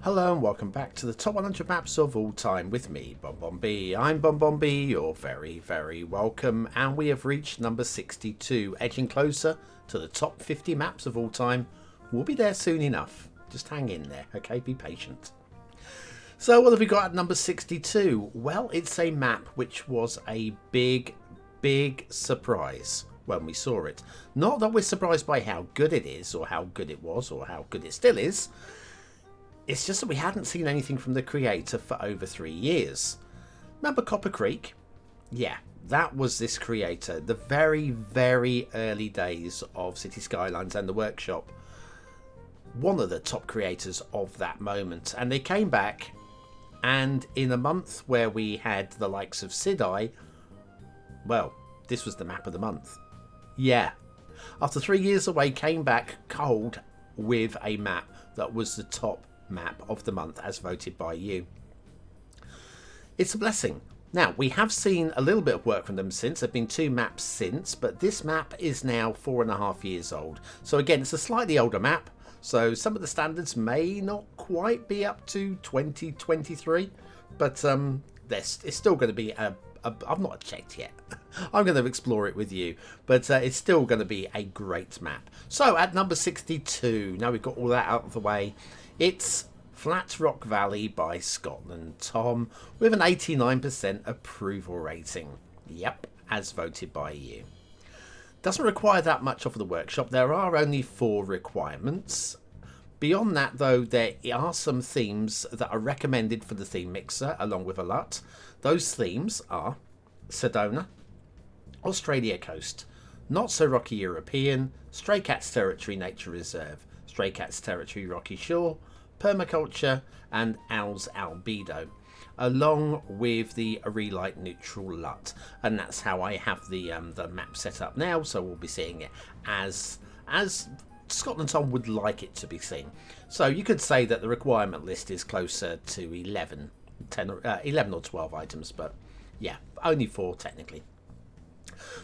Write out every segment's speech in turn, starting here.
Hello and welcome back to the top 100 maps of all time with me, BonBonB. I'm BonBonB, you're very, very welcome, and we have reached number 62, edging closer to the top 50 maps of all time. We'll be there soon enough. Just hang in there, okay? Be patient. So what have we got at number 62? Well, it's a map which was a big surprise when we saw it. Not that we're surprised by how good it is, or how good it was, or how good it still is. It's just that we hadn't seen anything from the creator for over 3 years. Remember Copper Creek? Yeah, that was this creator. The very, very early days of Cities Skylines and the workshop. One of the top creators of that moment. And they came back, and in a month where we had the likes of Cities, well, this was the map of the month. Yeah. After 3 years away, came back cold with a map that was the top map of the month as voted by you. It's a blessing. Now, we have seen a little bit of work from them since. There have been 2 maps since, but this map is now 4.5 years old. So again, it's a slightly older map, so some of the standards may not quite be up to 2023, but it's still going to be I've not checked yet. I'm going to explore it with you, but it's still going to be a great map. So at number 62, now we've got all that out of the way, it's Flatrock Valley by Scotland Tom with an 89% approval rating. Yep, as voted by you. Doesn't require that much of the workshop. There are only 4 requirements. Beyond that, though, there are some themes that are recommended for the theme mixer, along with a LUT. Those themes are Sedona, Australia Coast, Not So Rocky European, Stray Cats Territory Nature Reserve, Stray Cats Territory Rocky Shore, Permaculture, and Owls Albedo, along with the Relight Neutral LUT. And that's how I have the map set up now, so we'll be seeing it as Scotland Tom would like it to be seen. So you could say that the requirement list is closer to 11 or 12 items, but yeah, only 4 technically.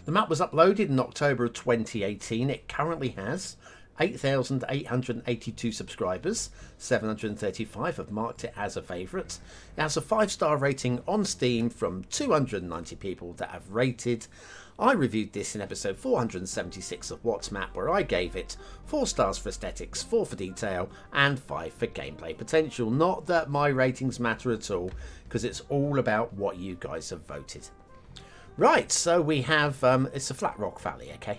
The map was uploaded in October of 2018. It currently has 8,882 subscribers. 735 have marked it as a favourite. It has a 5-star rating on Steam from 290 people that have rated. I reviewed this in episode 476 of What's Map, where I gave it 4 stars for aesthetics, 4 for detail, and 5 for gameplay potential. Not that my ratings matter at all, because it's all about what you guys have voted. Right, so we have, it's a Flatrock Valley, okay?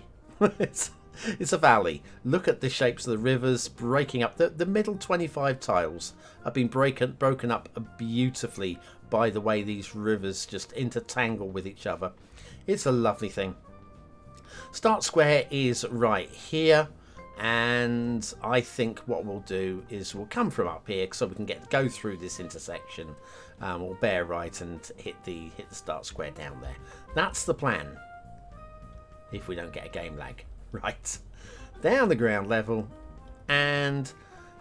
It's a valley. Look at the shapes of the rivers breaking up. The middle 25 tiles have been broken up beautifully by the way these rivers just intertangle with each other. It's a lovely thing. Start square is right here, and I think what we'll do is we'll come from up here so we can go through this intersection. We'll bear right and hit the start square down there. That's the plan. If we don't get a game lag. Right, down the ground level, and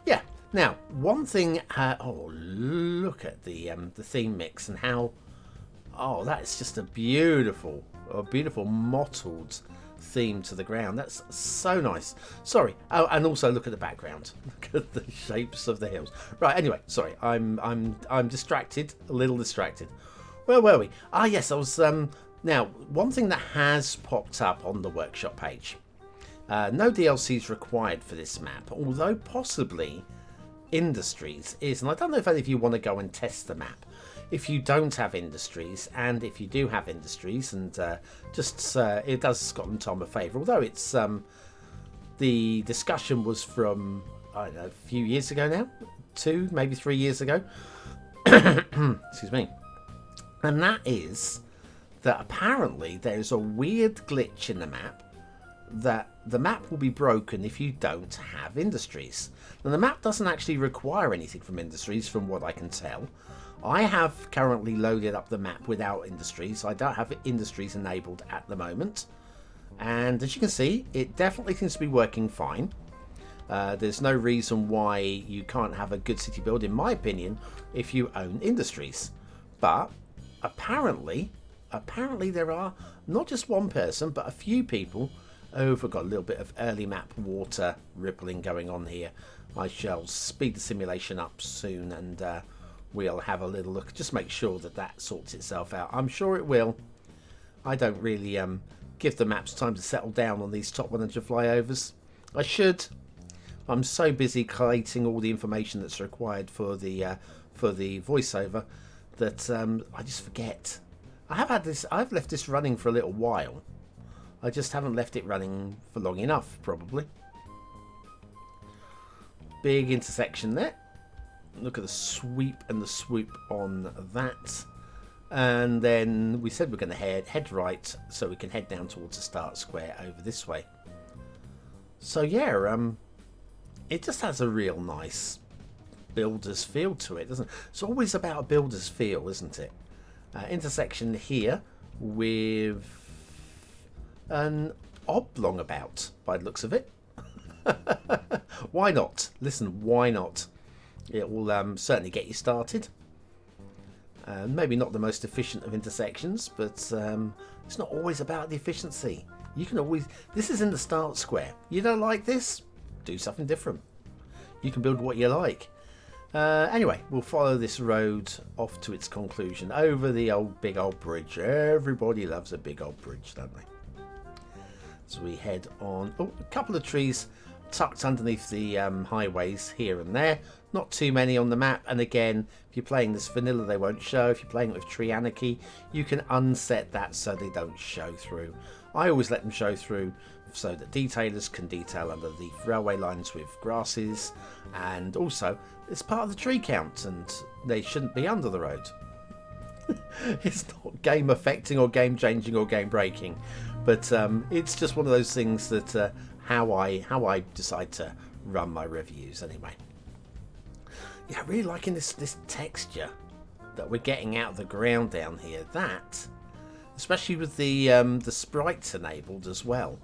yeah. Now, one thing. Oh, look at the theme mix and how. Oh, that's just a beautiful mottled theme to the ground. That's so nice. Sorry. Oh, and also look at the background. Look at the shapes of the hills. Right. Anyway, sorry. I'm distracted. A little distracted. Where were we? Ah, yes. I was. Now, one thing that has popped up on the workshop page. No DLCs required for this map, although possibly Industries is. And I don't know if any of you want to go and test the map. If you don't have Industries, and if you do have Industries, and it does Scotland Tom a favour, although it's the discussion was from, I don't know, a few years ago now, 2, maybe 3 years ago. Excuse me. And that is that apparently there's a weird glitch in the map that the map will be broken if you don't have Industries. Now, the map doesn't actually require anything from Industries, from what I can tell. I have currently loaded up the map without Industries. I don't have Industries enabled at the moment. And as you can see, it definitely seems to be working fine. There's no reason why you can't have a good city build, in my opinion, if you own Industries. But apparently there are not just one person, but a few people over. Got a little bit of early map water rippling going on here. I shall speed the simulation up soon, and we'll have a little look. Just make sure that that sorts itself out. I'm sure it will. I don't really give the maps time to settle down on these top 100 flyovers. I should. I'm so busy collating all the information that's required for the voiceover that I just forget. I've left this running for a little while. I just haven't left it running for long enough, probably. Big intersection there. Look at the sweep and the swoop on that. And then we said we're going to head right, so we can head down towards the start square over this way. So yeah, it just has a real nice builder's feel to it, doesn't it? It's always about a builder's feel, isn't it? Intersection here with an oblong about, by the looks of it. Why not? Listen, why not? It will certainly get you started. Maybe not the most efficient of intersections, but it's not always about the efficiency. You can always... This is in the start square. You don't like this? Do something different. You can build what you like. Anyway, we'll follow this road off to its conclusion over the big old bridge. Everybody loves a big old bridge, don't they? So we head on. Oh, a couple of trees tucked underneath the highways here and there. Not too many on the map. And again, if you're playing this vanilla, they won't show. If you're playing it with Tree Anarchy, you can unset that so they don't show through. I always let them show through so that detailers can detail under the railway lines with grasses, and also it's part of the tree count and they shouldn't be under the road. It's not game affecting or game changing or game breaking, but it's just one of those things that how I decide to run my reviews anyway. Yeah, really liking this texture that we're getting out of the ground down here. That, especially with the sprites enabled as well,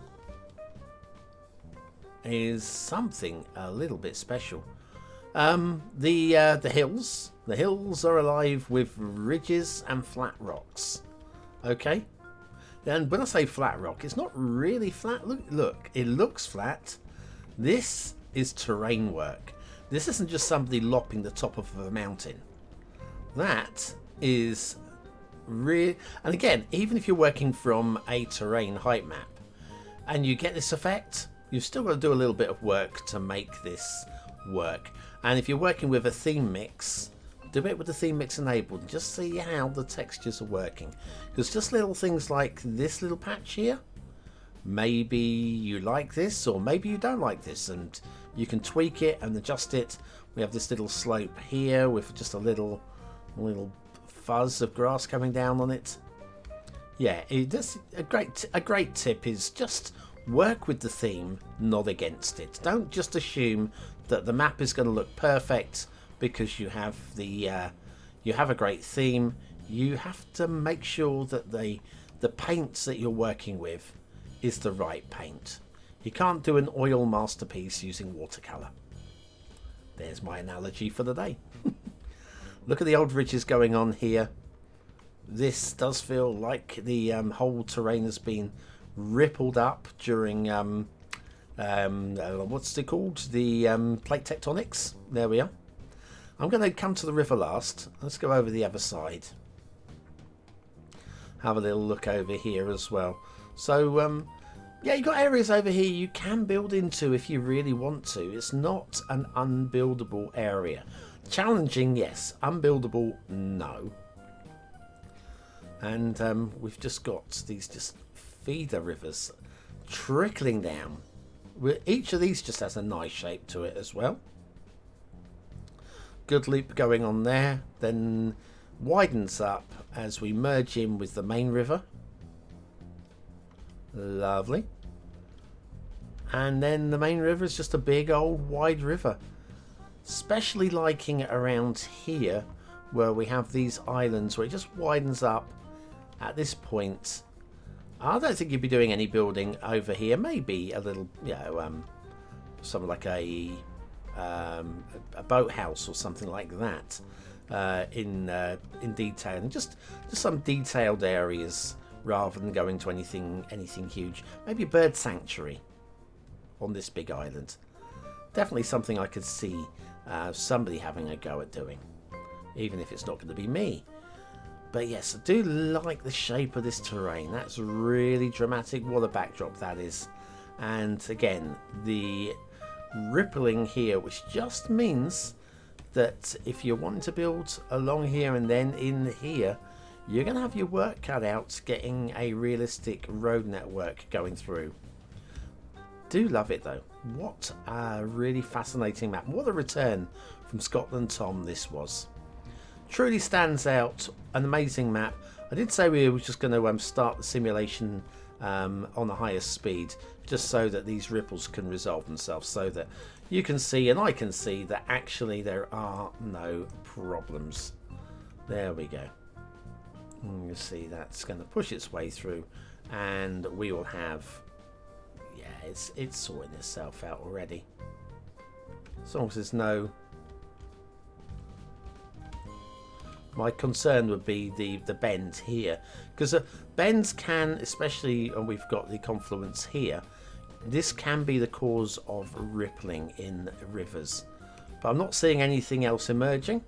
is something a little bit special. The hills are alive with ridges and flat rocks. Okay, and when I say flat rock, it's not really flat. Look, it looks flat. This is terrain work. This isn't just somebody lopping the top of a mountain. That is real. And again, even if you're working from a terrain height map and you get this effect, you've still got to do a little bit of work to make this work. And if you're working with a theme mix, do it with the theme mix enabled and just see how the textures are working. Because just little things like this little patch here, maybe you like this or maybe you don't like this, and you can tweak it and adjust it. We have this little slope here with just a little fuzz of grass coming down on it. Yeah, a great tip is just work with the theme, not against it. Don't just assume that the map is going to look perfect because you have a great theme. You have to make sure that the paints that you're working with is the right paint. You can't do an oil masterpiece using watercolor. There's my analogy for the day. Look at the old ridges going on here. This does feel like the whole terrain has been rippled up during what's it called? The plate tectonics. There we are. I'm going to come to the river last. Let's go over the other side. Have a little look over here as well. So yeah, you've got areas over here you can build into if you really want to. It's not an unbuildable area. Challenging, yes. Unbuildable, no. And we've just got these just feeder rivers trickling down. Each of these just has a nice shape to it as well. Good loop going on there. Then widens up as we merge in with the main river. Lovely. And then the main river is just a big old wide river. Especially liking it around here where we have these islands where it just widens up at this point. I don't think you'd be doing any building over here. Maybe a little, you know, something like a boathouse or something like that in detail, and just some detailed areas rather than going to anything huge. Maybe a bird sanctuary on this big island. Definitely something I could see somebody having a go at doing, even if it's not going to be me. But yes, I do like the shape of this terrain. That's really dramatic. What a backdrop that is. And again, the rippling here, which just means that if you're wanting to build along here and then in here, you're going to have your work cut out getting a realistic road network going through. Do love it though. What a really fascinating map. What a return from Scotland Tom this was. Truly stands out. An amazing map. I did say we were just going to start the simulation on the highest speed, just so that these ripples can resolve themselves, so that you can see and I can see that actually there are no problems. There we go. You see that's going to push its way through, and we will have, yeah, it's sorting itself out already. As long as there's no, my concern would be the bend here, because bends can, especially when we've got the confluence here, this can be the cause of rippling in rivers. But I'm not seeing anything else emerging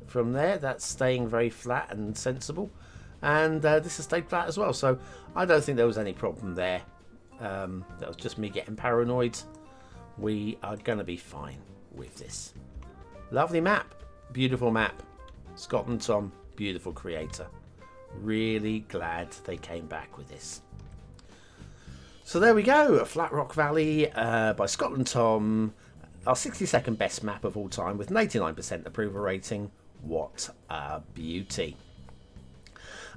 from there. That's staying very flat and sensible, and this has stayed flat as well, so I don't think there was any problem there. That was just me getting paranoid. We are going to be fine with this. Lovely map, beautiful map. Scotland Tom, beautiful creator. Really glad they came back with this. So there we go, Flatrock Valley by Scotland Tom, our 62nd best map of all time with an 89% approval rating. What a beauty.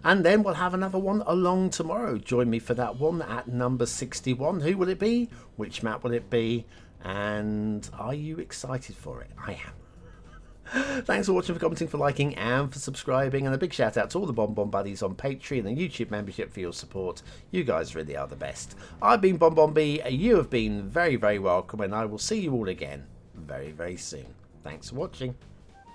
And then we'll have another one along tomorrow. Join me for that one at number 61. Who will it be? Which map will it be? And are you excited for it? I am. Thanks for watching, for commenting, for liking and for subscribing, and a big shout out to all the BonBon buddies on Patreon and YouTube membership for your support. You guys really are the best. I've been BonBonB, you have been very, very welcome, and I will see you all again very, very soon. Thanks for watching.